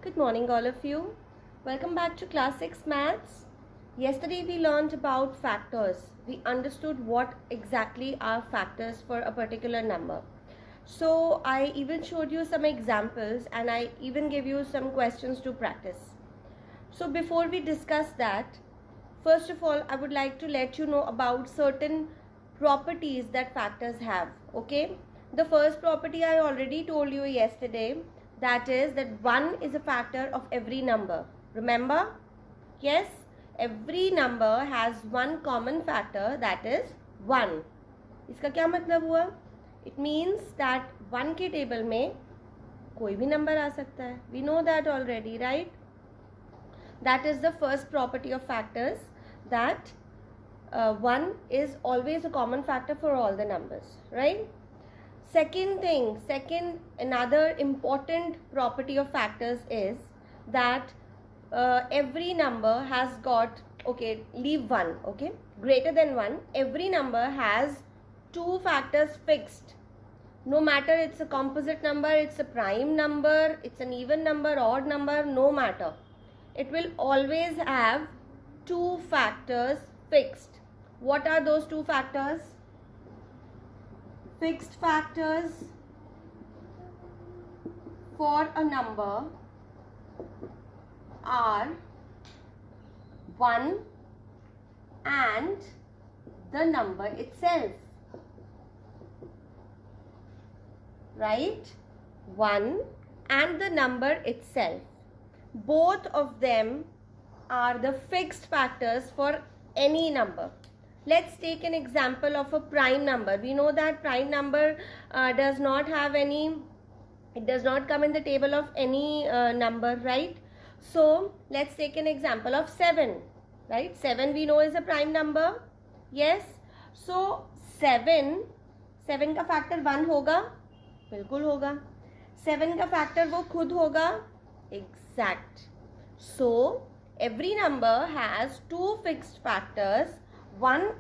Good morning, all of you. Welcome back to Class 6 Maths. Yesterday we learned about factors. We understood what exactly are factors for a particular number. So I even showed you some examples and I even gave you some questions to practice. So before we discuss that, first of all, I would like to let you know about certain properties that factors have. Okay, the first property I already told you yesterday, that is that 1 is a factor of every number. Remember? Yes, every number has one common factor, that is 1. इसका क्या मतलब हुआ? It means that 1 के table में कोई भी number आ सकता है. We know that already, right? That is the first property of factors, that 1 is always a common factor for all the numbers, right? Another important property of factors is that every number has got, okay, leave 1, okay, greater than 1, every number has 2 factors fixed. No matter it's a composite number, it's a prime number, it's an even number, odd number, no matter. It will always have 2 factors fixed. What are those 2 factors? Fixed factors for a number are 1 and the number itself. Right? 1 and the number itself. Both of them are the fixed factors for any number. Let's take an example of a prime number. We know that prime number does not have any, it does not come in the table of any number, right? So let's take an example of 7, right? 7 we know is a prime number. Yes. So 7 का factor 1 होगा? बिल्कुल होगा. 7 का factor वो खुद होगा? Exact. So every number has 2 fixed factors, 1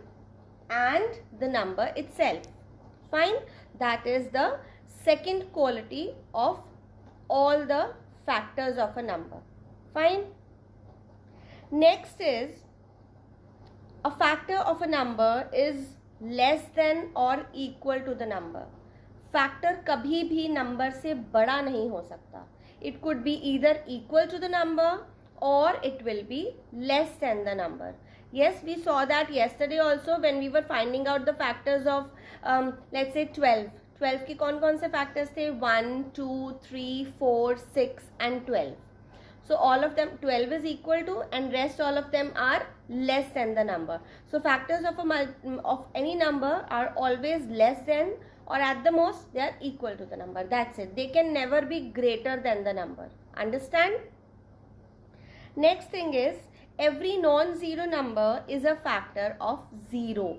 and the number itself. Fine. That is the second quality of all the factors of a number. Fine. Next is, a factor of a number is less than or equal to the number. Factor कभी भी number से बड़ा नहीं हो सकता. It could be either equal to the number or it will be less than the number. Yes, we saw that yesterday also when we were finding out the factors of let's say 12. 12 के कौन से factors थे? 1, 2, 3, 4, 6 and 12. So all of them, 12 is equal to, and rest all of them are less than the number. So factors of any number are always less than, or at the most they are equal to the number. That's it. They can never be greater than the number. Understand? Next thing is, every non-zero number is a factor of 0.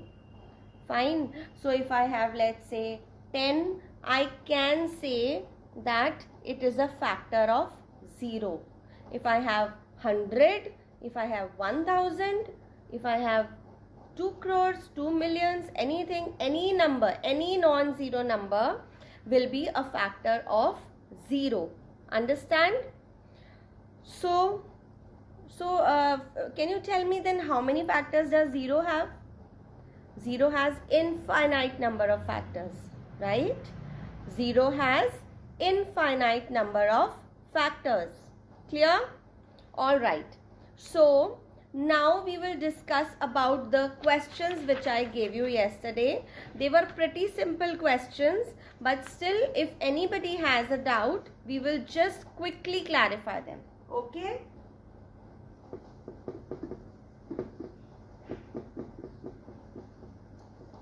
Fine. So if I have, let's say 10, I can say that it is a factor of 0. If I have 100, if I have 1000, if I have 2 crores, 2 millions, anything, any number, any non-zero number will be a factor of 0. Understand? So can you tell me then how many factors does 0 have? 0 has infinite number of factors, right? 0 has infinite number of factors. Clear? All right. So now we will discuss about the questions which I gave you yesterday. They were pretty simple questions, but still if anybody has a doubt, we will just quickly clarify them. Okay?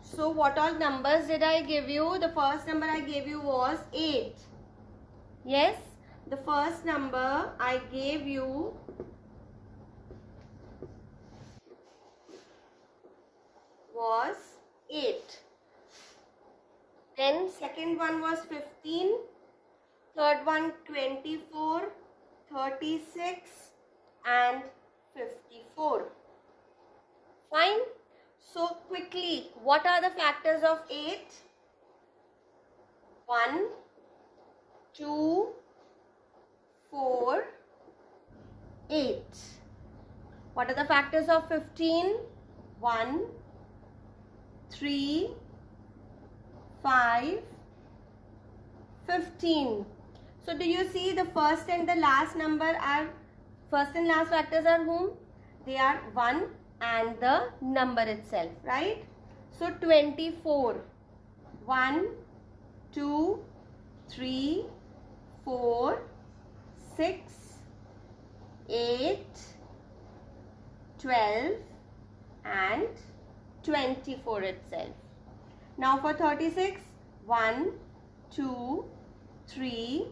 So what all numbers did I give you? The first number I gave you was 8. Yes? The first number I gave you was 8. Then second one was 15. Third one 24, 36 and 54. Fine. So quickly, what are the factors of 8? 1, 2, 4, 8. What are the factors of 15? 1, 3, 5, 15. So do you see the first and the last number are, first and last factors are whom? They are 1 and the number itself, right? So 24. 1, 2, 3, 4, 6, 8, 12 and 24 itself. Now for 36, 1, 2, 3,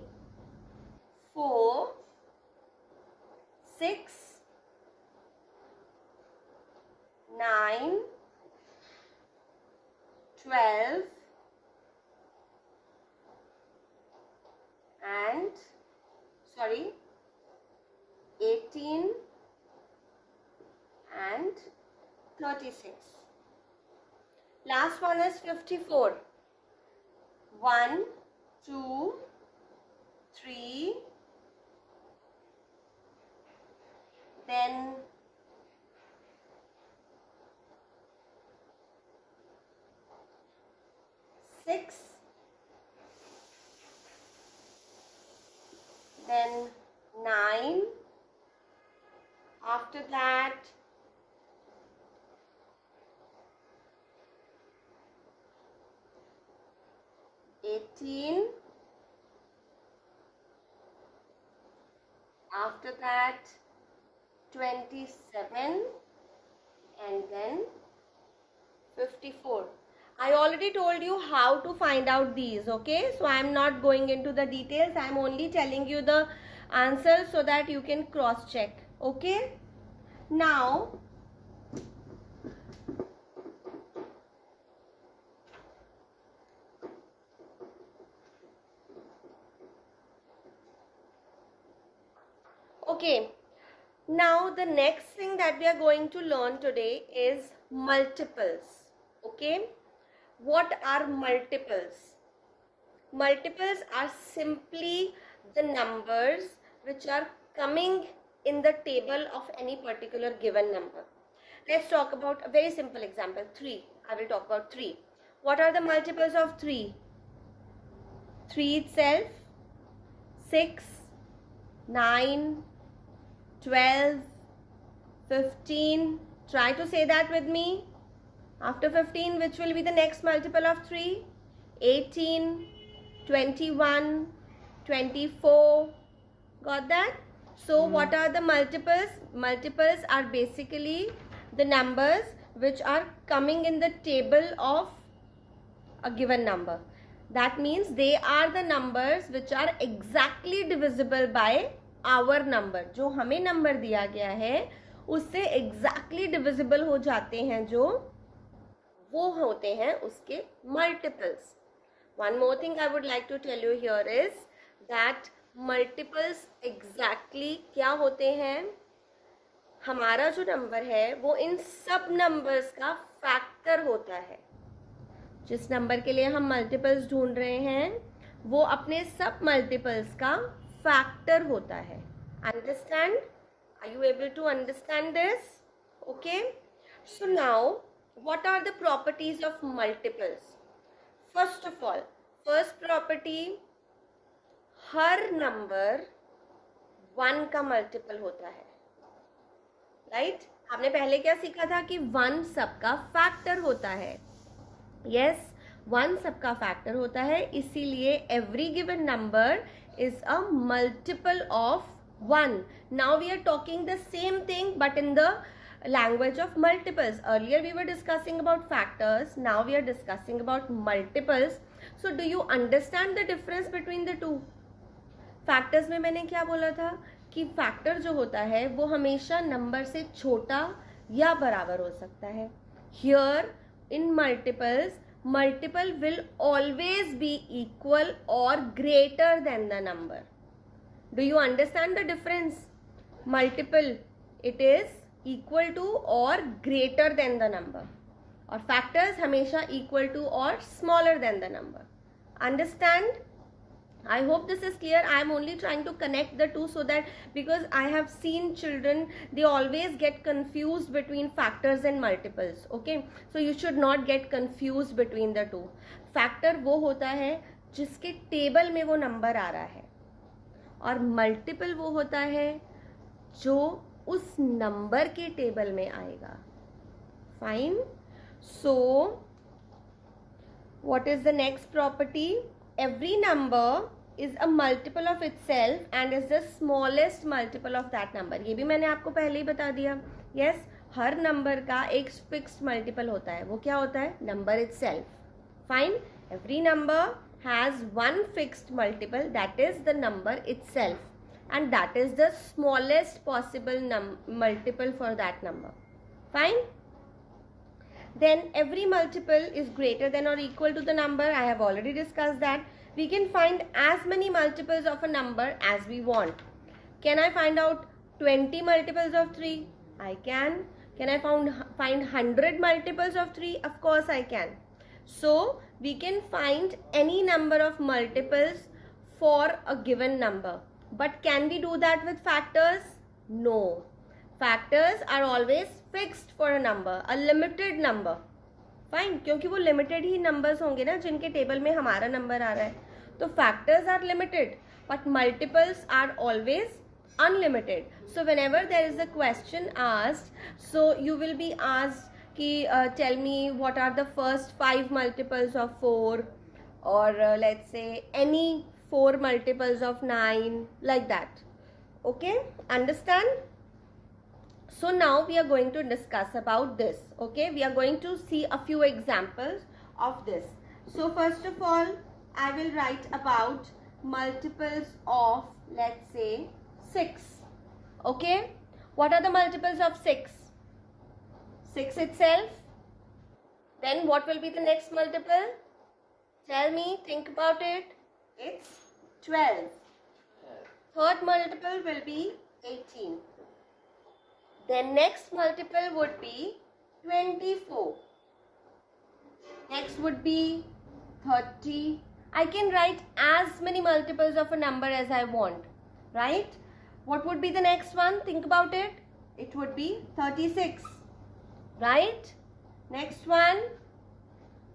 4, 6, 9, 12 and 18 and 36. Last one is 54. 1, 2, 3, then 6, then 9, after that 18, after that 27 and then 54. I already told you how to find out these, okay? So I am not going into the details. I am only telling you the answers so that you can cross check, okay? Now, okay, now the next thing that we are going to learn today is multiples, okay? What are multiples? Multiples are simply the numbers which are coming in the table of any particular given number. Let's talk about a very simple example, 3. I will talk about 3. What are the multiples of 3? 3 itself, 6, 9, 12, 15. Try to say that with me. After 15, which will be the next multiple of 3? 18, 21, 24. Got that? So what are the multiples? Multiples are basically the numbers which are coming in the table of a given number. That means they are the numbers which are exactly divisible by our number. जो हमें number दिया गया है उससे exactly divisible हो जाते हैं जो वो होते हैं उसके multiples. One more thing I would like to tell you here is that multiples exactly क्या होते हैं? हमारा जो नंबर है वो इन सब नंबर्स का फैक्टर होता है. जिस नंबर के लिए हम मल्टीपल्स ढूंढ रहे हैं वो अपने सब मल्टीपल्स का फैक्टर होता है. Understand? Are you able to understand this? Okay. So now what are the properties of multiples? First of all, first property, her number 1 का मल्टीपल होता है. राइट? आपने पहले क्या सीखा था कि 1 सबका फैक्टर होता है. यस, 1 सबका फैक्टर होता है, इसीलिए every given number is a multiple of 1. Now we are talking the same thing but in the language of multiples. Earlier we were discussing about factors, now we are discussing about multiples. So do you understand the difference between the two? Factors में मैंने क्या बोला था कि factor जो होता है वो हमेशा number से छोटा या बराबर हो सकता है. Here in multiples, multiple will always be equal or greater than the number. Do you understand the difference? Multiple, it is equal to or greater than the number, और factors हमेशा equal to or smaller than the number. Understand? I hope this is clear. I am only trying to connect the two so that, because I have seen children, they always get confused between factors and multiples. Okay, so you should not get confused between the two. Factor वो होता है जिसके table में वो number आ रहा है, और multiple वो होता है जो उस नंबर के टेबल में आएगा. Fine. So what is the next property? Every number is a multiple of itself and is the smallest multiple of that number. ये भी मैंने आपको पहले ही बता दिया. Yes, हर नंबर का एक फिक्स्ड मल्टीपल होता है. वो क्या होता है? Number itself. Fine. Every number has one fixed multiple, that is the number itself, and that is the smallest possible multiple for that number. Fine. Then every multiple is greater than or equal to the number. I have already discussed that. We can find as many multiples of a number as we want. Can I find out 20 multiples of 3? I can. Can I find 100 multiples of 3? Of course I can. So we can find any number of multiples for a given number. But can we do that with factors? No. Factors are always fixed for a number, a limited number. Fine, क्योंकि वो limited ही numbers होंगे ना जिनके table में हमारा number आ रहा है. तो factors are limited, but multiples are always unlimited. So whenever there is a question asked, so you will be asked कि tell me what are the first 5 multiples of 4, or let's say any 4 multiples of 9, like that. Okay, understand? So now we are going to discuss about this. Okay, we are going to see a few examples of this. So first of all, I will write about multiples of, let's say, 6. Okay, what are the multiples of 6? 6 itself. Then what will be the next multiple? Tell me, think about it. It's 12. Third multiple will be 18. Then next multiple would be 24. Next would be 30. I can write as many multiples of a number as I want, right? What would be the next one? Think about it. It would be 36, right? Next one,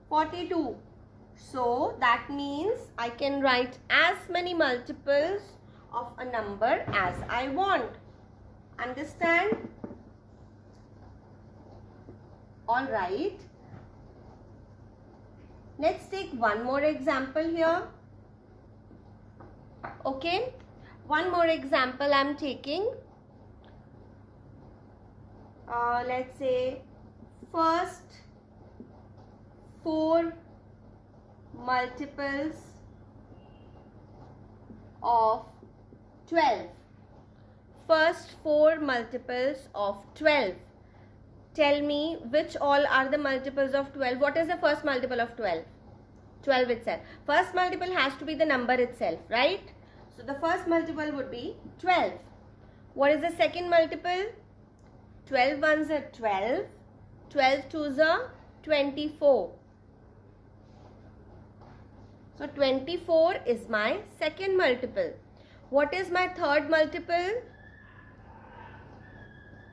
42. So that means I can write as many multiples of a number as I want. Understand? All right. Let's take one more example here. Okay. One more example I'm taking. Let's say first 4 multiples of 12. First 4 multiples of 12. Tell me which all are the multiples of 12. What is the first multiple of 12? 12 itself. First multiple has to be the number itself, right? So the first multiple would be 12. What is the second multiple? 12 ones are 12. 12 twos are 24. So 24 is my second multiple. What is my third multiple?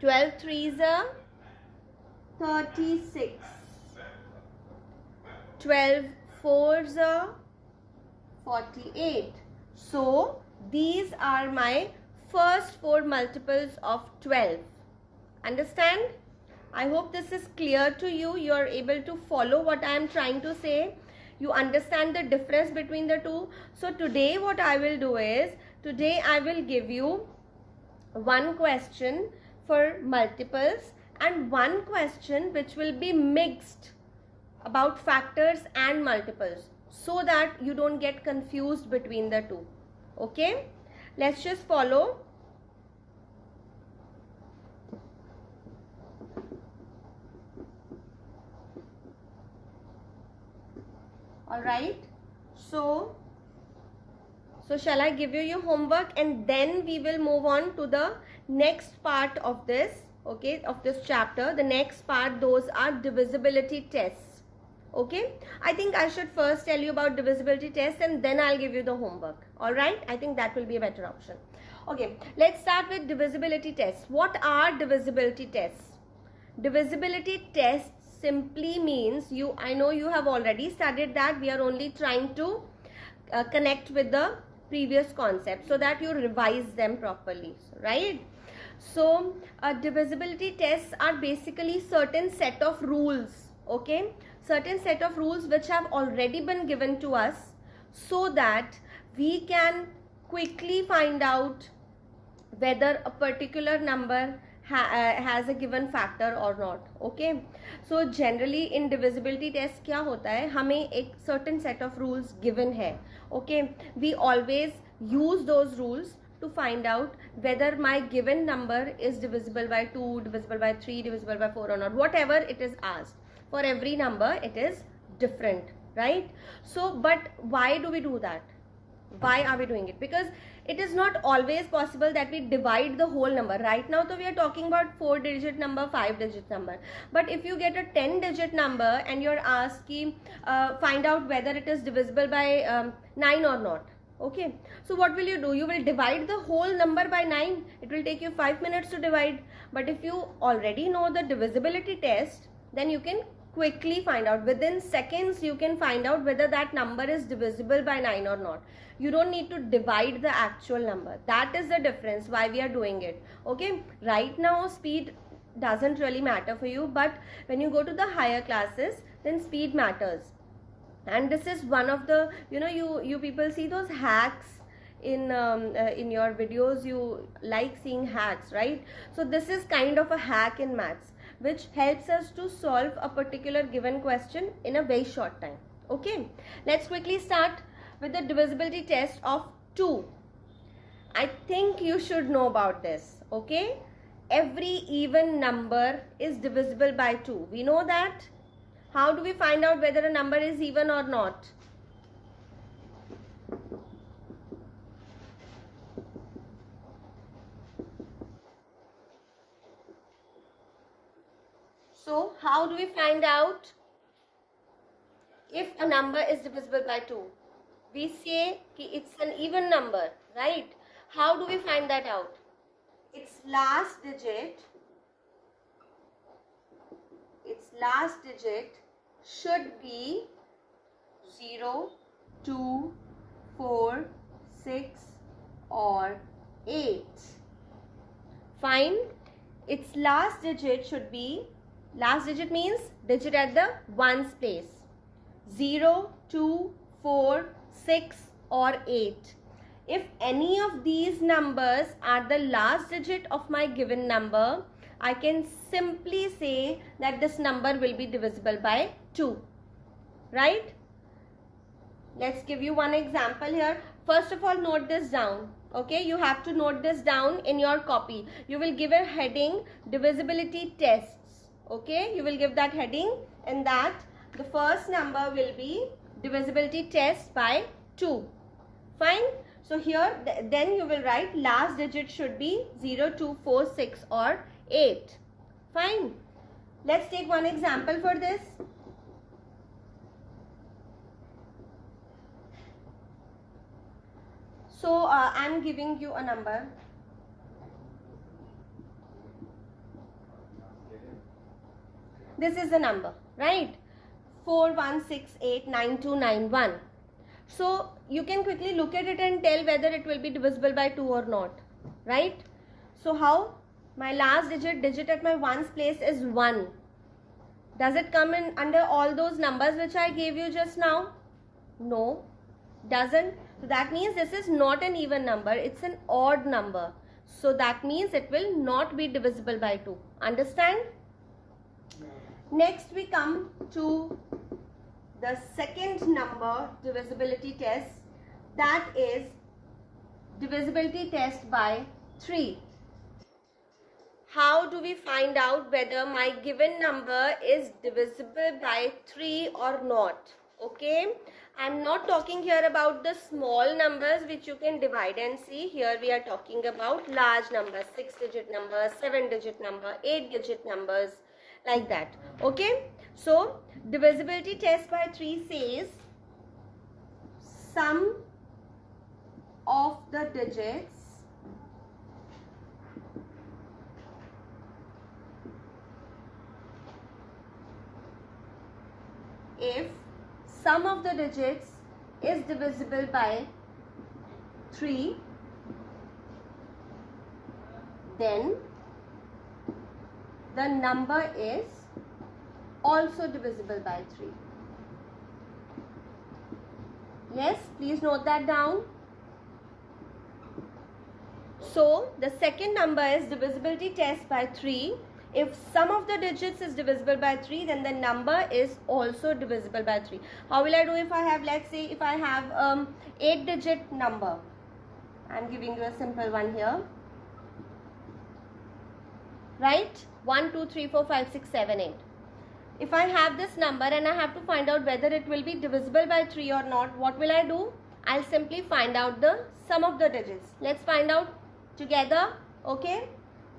12 threes are 36. 12 fours are 48. So these are my first 4 multiples of 12. Understand? I hope this is clear to you. You are able to follow what I am trying to say. You understand the difference between the two. So today what I will do is, today I will give you one question for multiples and one question which will be mixed about factors and multiples, so that you don't get confused between the two. Okay, let's just follow. All right, so shall I give you your homework, and then we will move on to the next part of this, okay, of this chapter. The next part, those are divisibility tests. Okay, I think I should first tell you about divisibility test and then I'll give you the homework. All right, I think that will be a better option. Okay, let's start with divisibility tests. What are divisibility tests? Divisibility tests simply means, I know you have already studied that. We are only trying to connect with the previous concept so that you revise them properly, right? So divisibility tests are basically certain set of rules, okay, certain set of rules which have already been given to us so that we can quickly find out whether a particular number has a given factor or not. Okay, so generally in divisibility test क्या होता है, हमें एक certain set of rules given है. Okay, we always use those rules to find out whether my given number is divisible by 2, divisible by 3, divisible by 4 or not, whatever it is asked. For every number it is different, right? So but why do we do that? Why are we doing it? Because it is not always possible that we divide the whole number. Right now, so we are talking about 4-digit number, 5-digit number. But if you get a 10-digit number and you're asking, find out whether it is divisible by 9 or not. Okay, so what will you do? You will divide the whole number by 9. It will take you 5 minutes to divide. But if you already know the divisibility test, then you can quickly find out. Within seconds, you can find out whether that number is divisible by 9 or not. You don't need to divide the actual number. That is the difference why we are doing it. Okay, right now speed doesn't really matter for you, but when you go to the higher classes, then speed matters. And this is one of the, you people see those hacks in your videos. You like seeing hacks, right? So this is kind of a hack in maths which helps us to solve a particular given question in a very short time. Okay, let's quickly start with the divisibility test of 2. I think you should know about this. Okay, every even number is divisible by 2. We know that. How do we find out whether a number is even or not? So how do we find out if a number is divisible by 2? We say कि it's an even number, right? How do we find that out? Its last digit should be 0, 2, 4, 6 or 8. Fine. Its last digit should be, last digit means digit at the ones place, 0, 2, 4, 6 or 8. If any of these numbers are the last digit of my given number, I can simply say that this number will be divisible by 2, right? Let's give you one example here. First of all, note this down. Okay, you have to note this down in your copy. You will give a heading, divisibility tests. Okay, you will give that heading, and that the first number will be divisibility test by 2. Fine. So here then you will write last digit should be 0, 2, 4, 6 or 8. Fine. Let's take one example for this. So I am giving you a number. This is the number, right? 41689291. So you can quickly look at it and tell whether it will be divisible by 2 or not, right? So how? My last digit at my ones place is 1. Does it come in under all those numbers which I gave you just now? No, doesn't. So that means this is not an even number, it's an odd number. So that means it will not be divisible by 2. Understand? Next we come to the second number divisibility test, that is divisibility test by 3. How do we find out whether my given number is divisible by 3 or not? Okay, I'm not talking here about the small numbers which you can divide and see. Here we are talking about large numbers, 6-digit numbers, 7-digit number, 8-digit numbers, like that. Okay, so divisibility test by 3 says sum of the digits if sum of the digits is divisible by 3, then the number is also divisible by 3. Yes, please note that down. So the second number is divisibility test by 3. If sum of the digits is divisible by 3, then the number is also divisible by 3. How will I do if I have, let's say, if I have 8-digit number? I am giving you a simple one here. Right? 1, 2, 3, 4, 5, 6, 7, 8. If I have this number and I have to find out whether it will be divisible by 3 or not, what will I do? I'll simply find out the sum of the digits. Let's find out together. Okay?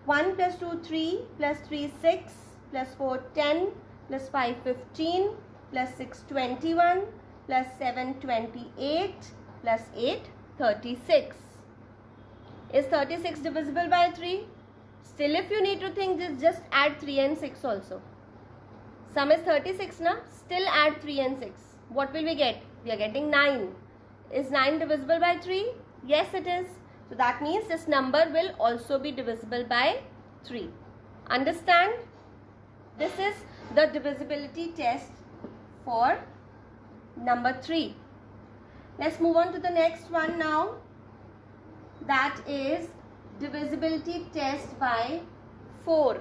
1 plus 2, 3, plus 3, 6, plus 4, 10, plus 5, 15, plus 6, 21, plus 7, 28, plus 8, 36. Is 36 divisible by 3? Still, if you need to think, just add 3 and 6 also. Sum is 36, na? Still add 3 and 6. What will we get? We are getting 9. Is 9 divisible by 3? Yes, it is. So that means this number will also be divisible by 3. Understand? This is the divisibility test for number 3. Let's move on to the next one now. That is divisibility test by 4.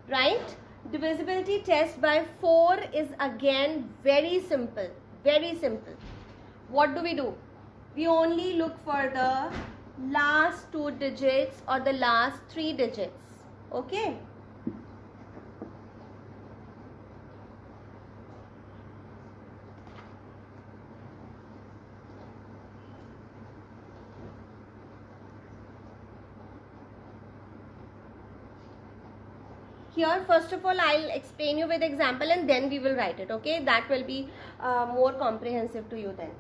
Right? Divisibility test by 4 is again very simple. Very simple. What do? We only look for the last 2 digits or the last 3 digits. Okay? Here, first of all, I'll explain you with example and then we will write it. Okay? That will be more comprehensive to you then.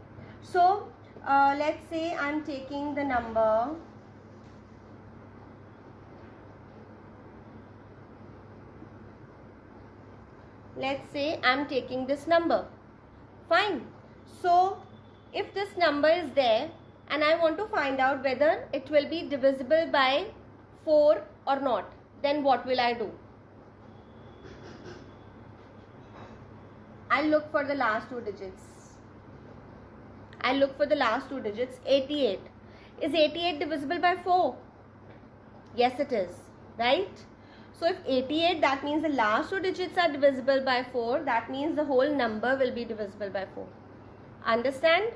So, let's say I'm taking the number this number. Fine. So, if this number is there and I want to find out whether it will be divisible by 4 or not, then what will I do? I'll look for the last 2 digits. 88. Is 88 divisible by 4? Yes, it is. Right? So, if 88, that means the last 2 digits are divisible by 4. That means the whole number will be divisible by 4. Understand?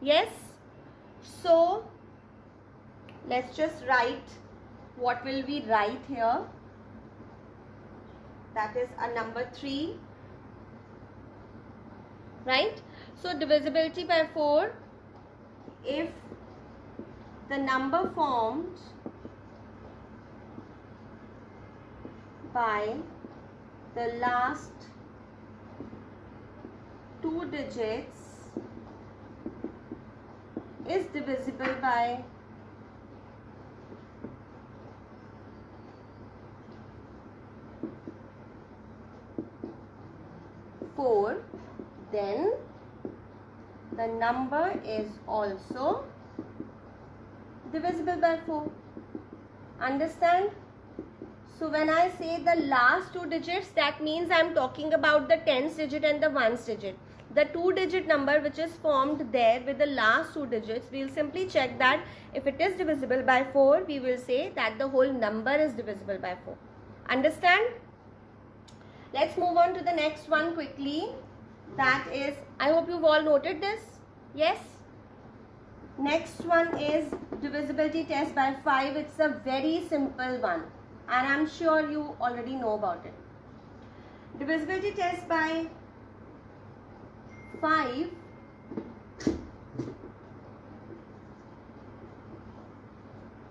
Yes? So, let's just write what will we write here. That is a number 3. Right? So, divisibility by 4, if the number formed by the last 2 digits is divisible by 4, then the number is also divisible by 4. Understand? So when I say the last 2 digits, that means I am talking about the tens digit and the ones digit. The 2-digit number which is formed there with the last 2 digits, we will simply check that if it is divisible by 4, we will say that the whole number is divisible by 4. Understand? Let's move on to the next one quickly. That is, I hope you've all noted this. Yes? Next one is divisibility test by 5. It's a very simple one and I'm sure you already know about it. Divisibility test by 5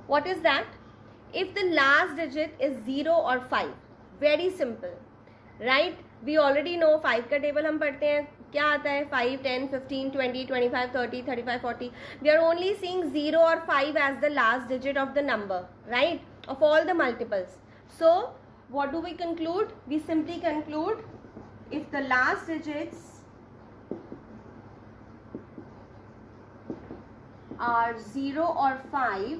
what is that? If the last digit is 0 or 5, Very simple, right? We already know 5 का table हम पढ़ते हैं, क्या आता है 5, 10, 15, 20, 25, 30, 35, 40. We are only seeing 0 or 5 as the last digit of the number, right? Of all the multiples. So what do we conclude? We simply conclude if the last digits are 0 or 5,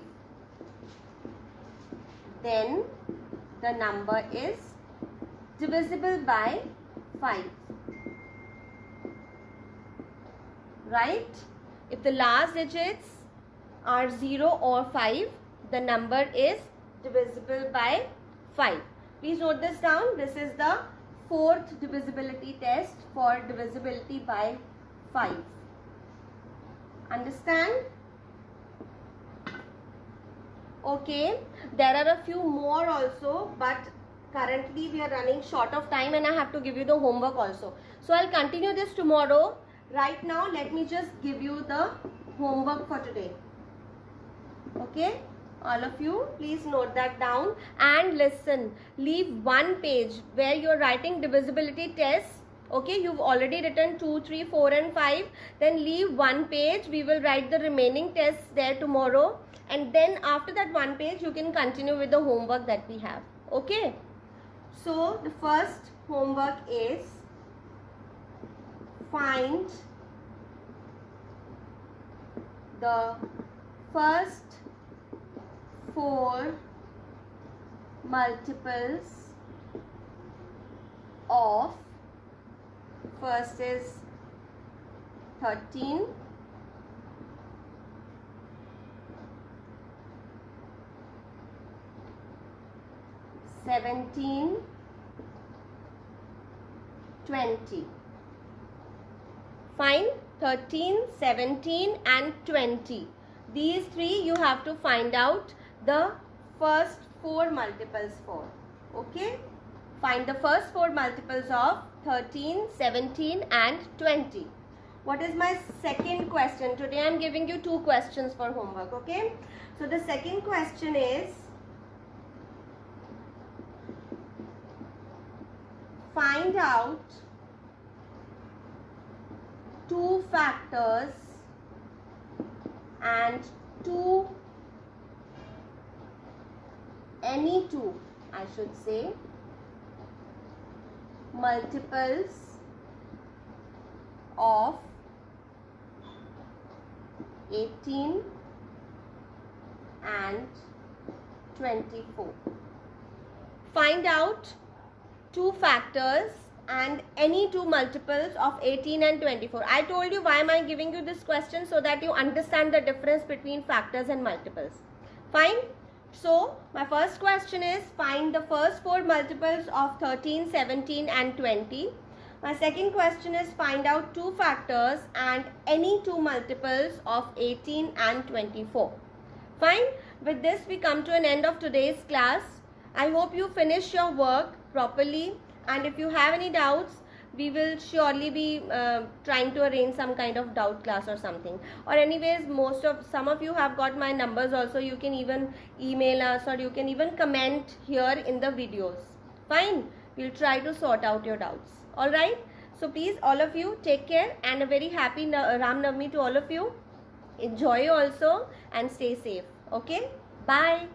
then the number is divisible by 5, right? If the last digits are 0 or 5, the number is divisible by 5. Please note this down. This is the fourth divisibility test for divisibility by 5. Understand? Okay, there are a few more also, but currently we are running short of time and I have to give you the homework also. So I'll continue this tomorrow. Right now, let me just give you the homework for today. Okay, all of you, please note that down and listen. Leave one page where you're writing divisibility tests. Okay, you've already written 2, 3, 4 and 5. Then leave one page. We will write the remaining tests there tomorrow. And then after that one page, you can continue with the homework that we have. Okay. So the first homework is find the first 4 multiples of, first is 13, 17, 20. Fine. 13, 17 and 20. These three you have to find out the first 4 multiples for. Okay. Find the first 4 multiples of 13, 17 and 20. What is my second question? Today I am giving you 2 questions for homework. Okay. So the second question is, find out 2 factors and any two, I should say, multiples of 18 and 24. Find out 2 factors and any 2 multiples of 18 and 24. I told you why am I giving you this question, so that you understand the difference between factors and multiples. Fine. So my first question is, find the first 4 multiples of 13, 17 and 20. My second question is, find out 2 factors and any 2 multiples of 18 and 24. Fine. With this we come to an end of today's class. I hope you finish your work properly, and if you have any doubts, we will surely be trying to arrange some kind of doubt class or something. Or anyways, some of you have got my numbers also. You can even email us, or you can even comment here in the videos. Fine. We'll try to sort out your doubts. Alright. So please, all of you, take care and a very happy Ram Navami to all of you. Enjoy also and stay safe. Okay. Bye.